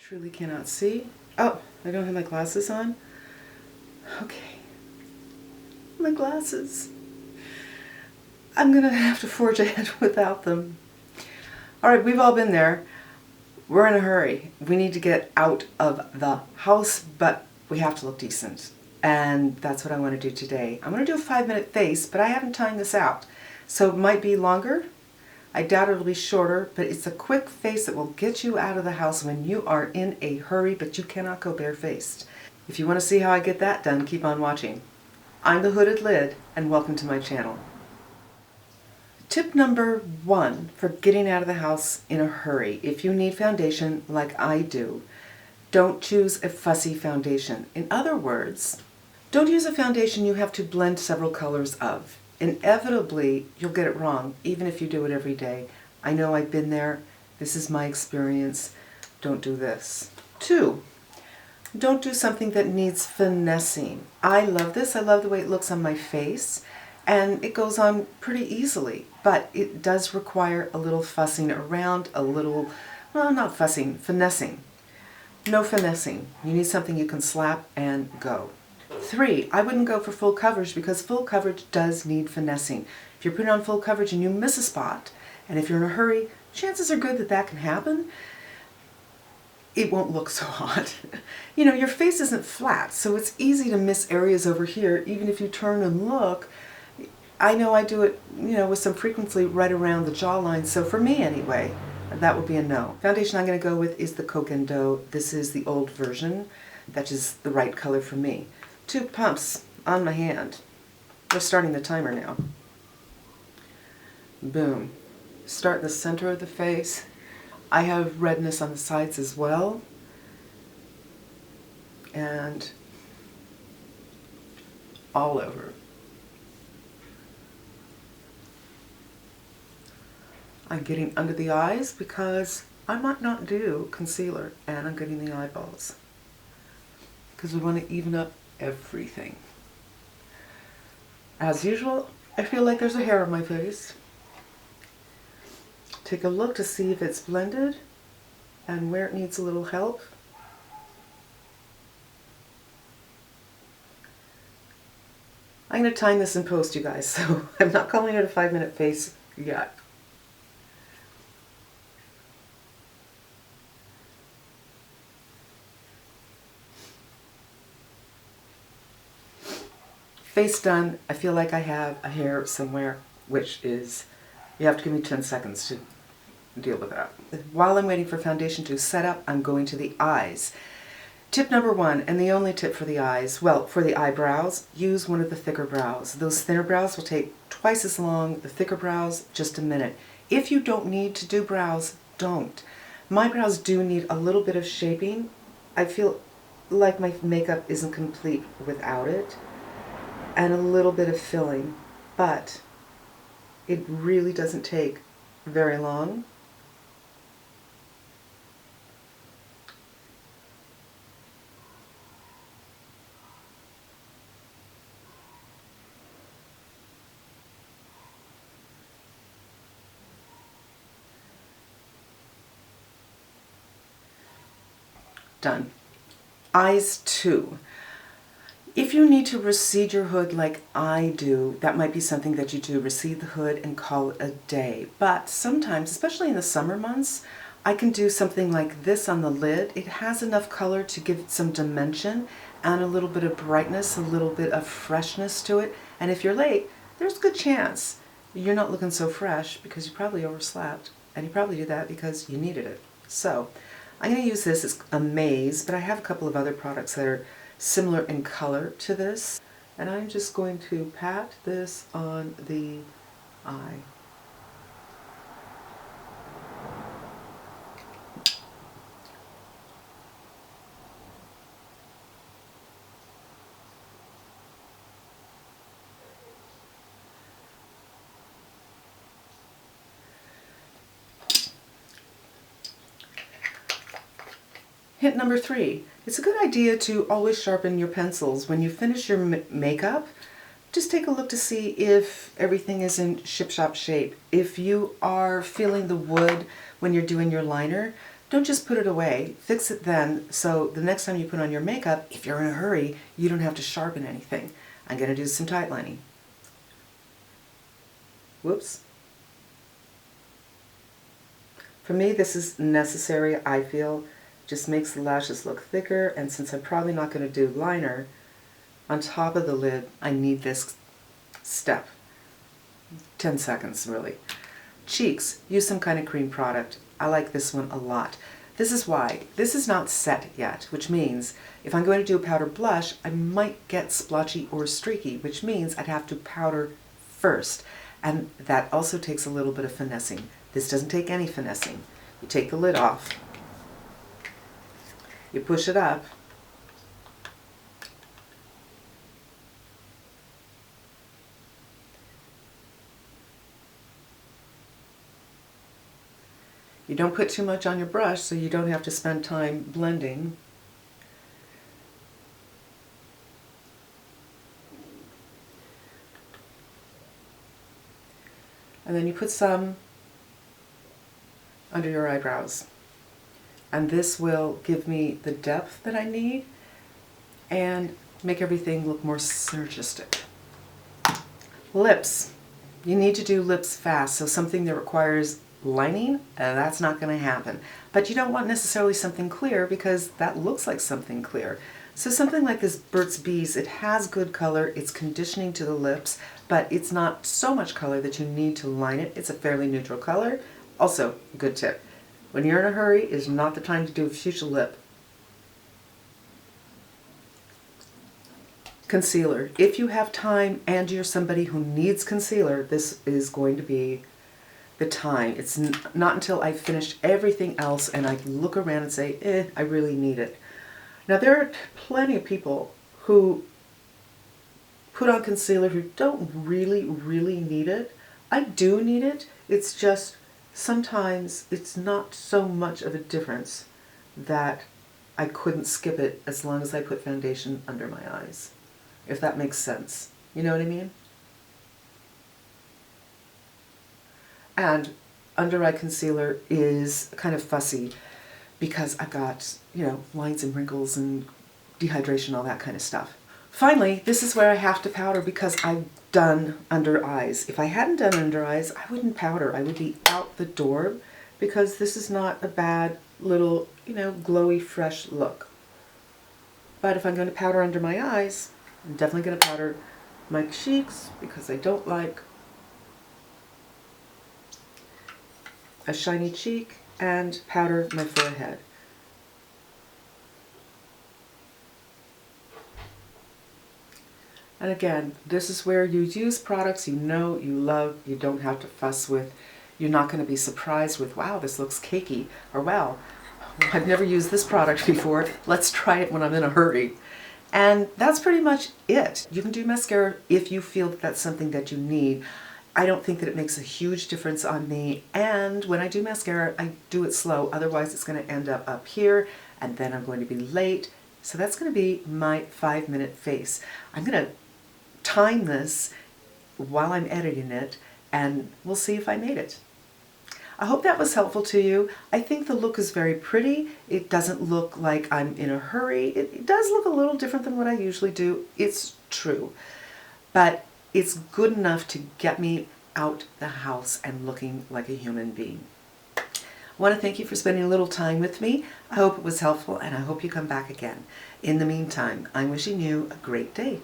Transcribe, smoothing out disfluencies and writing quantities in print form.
Truly cannot see. Oh, I don't have my glasses on. Okay. My glasses. I'm gonna have to forge ahead without them. Alright, we've all been there. We're in a hurry. We need to get out of the house, but we have to look decent. And that's what I want to do today. I'm going to do a 5-minute face, but I haven't timed this out. So it might be longer. I doubt it'll be shorter, but it's a quick face that will get you out of the house when you are in a hurry, but you cannot go barefaced. If you want to see how I get that done, keep on watching. I'm the Hooded Lid, and welcome to my channel. Tip number 1 for getting out of the house in a hurry. If you need foundation like I do, don't choose a fussy foundation. In other words, don't use a foundation you have to blend several colors of. Inevitably, you'll get it wrong, even if you do it every day. I know I've been there. This is my experience. Don't do this. 2, don't do something that needs finessing. I love this. I love the way it looks on my face, and it goes on pretty easily, but it does require a little fussing around, a little, well, not fussing, finessing. No finessing. You need something you can slap and go. 3, I wouldn't go for full coverage because full coverage does need finessing. If you're putting on full coverage and you miss a spot, and if you're in a hurry, chances are good that that can happen. It won't look so hot. You know, your face isn't flat, so it's easy to miss areas over here, even if you turn and look. I know I do it, you know, with some frequency right around the jawline, so for me anyway, that would be a no. Foundation I'm going to go with is the Coke & Dough. This is the old version. That is the right color for me. 2 pumps on my hand. We're starting the timer now. Boom. Start in the center of the face. I have redness on the sides as well. And all over. I'm getting under the eyes because I might not do concealer, and I'm getting the eyeballs because we want to even up everything. As usual, I feel like there's a hair on my face. Take a look to see if it's blended and where it needs a little help. I'm going to time this in post, you guys, so I'm not calling it a 5-minute face yet. Face done. I feel like I have a hair somewhere, which is, you have to give me 10 seconds to deal with that. While I'm waiting for foundation to set up, I'm going to the eyes. Tip number 1, and the only tip for the eyes, well, for the eyebrows, use one of the thicker brows. Those thinner brows will take twice as long, the thicker brows, just a minute. If you don't need to do brows, don't. My brows do need a little bit of shaping. I feel like my makeup isn't complete without it. And a little bit of filling, but it really doesn't take very long. Done. Eyes 2. If you need to recede your hood like I do, that might be something that you do, recede the hood and call it a day. But sometimes, especially in the summer months, I can do something like this on the lid. It has enough color to give it some dimension and a little bit of brightness, a little bit of freshness to it. And if you're late, there's a good chance you're not looking so fresh because you probably overslept. And you probably did that because you needed it. So I'm going to use this as a maze, but I have a couple of other products that are similar in color to this, and I'm just going to pat this on the eye. Hint number 3. It's a good idea to always sharpen your pencils. When you finish your makeup, just take a look to see if everything is in ship-shop shape. If you are feeling the wood when you're doing your liner, don't just put it away. Fix it then, so the next time you put on your makeup, if you're in a hurry, you don't have to sharpen anything. I'm going to do some tight lining. Whoops. For me, this is necessary, I feel. Just makes the lashes look thicker, and since I'm probably not going to do liner on top of the lid, I need this step. 10 seconds, really. Cheeks, use some kind of cream product. I like this one a lot. This is why. This is not set yet, which means if I'm going to do a powder blush, I might get splotchy or streaky, which means I'd have to powder first. And that also takes a little bit of finessing. This doesn't take any finessing. You take the lid off, you push it up, you don't put too much on your brush so you don't have to spend time blending. And then you put some under your eyebrows. And this will give me the depth that I need and make everything look more synergistic. Lips. You need to do lips fast, so something that requires lining, that's not going to happen. But you don't want necessarily something clear because that looks like something clear. So something like this Burt's Bees, it has good color, it's conditioning to the lips, but it's not so much color that you need to line it. It's a fairly neutral color. Also, a good tip. When you're in a hurry, is not the time to do a fuchsia lip. Concealer. If you have time and you're somebody who needs concealer, this is going to be the time. It's not until I've finished everything else and I look around and say, I really need it. Now there are plenty of people who put on concealer who don't really need it. I do need it. It's just sometimes it's not so much of a difference that I couldn't skip it as long as I put foundation under my eyes. If that makes sense. You know what I mean? And under eye concealer is kind of fussy because I've got, lines and wrinkles and dehydration, all that kind of stuff. Finally, this is where I have to powder because I've done under eyes. If I hadn't done under eyes, I wouldn't powder. I would be out the door because this is not a bad little, glowy, fresh look. But if I'm going to powder under my eyes, I'm definitely going to powder my cheeks because I don't like a shiny cheek, and powder my forehead. And again, this is where you use products you know, you love, you don't have to fuss with. You're not going to be surprised with, wow, this looks cakey, or wow, I've never used this product before, let's try it when I'm in a hurry. And that's pretty much it. You can do mascara if you feel that that's something that you need. I don't think that it makes a huge difference on me, and when I do mascara, I do it slow, otherwise it's going to end up here, and then I'm going to be late. So that's going to be my 5-minute face. I'm going to time this while I'm editing it, and we'll see if I made it. I hope that was helpful to you. I think the look is very pretty. It doesn't look like I'm in a hurry. It does look a little different than what I usually do. It's true. But it's good enough to get me out the house and looking like a human being. I want to thank you for spending a little time with me. I hope it was helpful, and I hope you come back again. In the meantime, I'm wishing you a great day.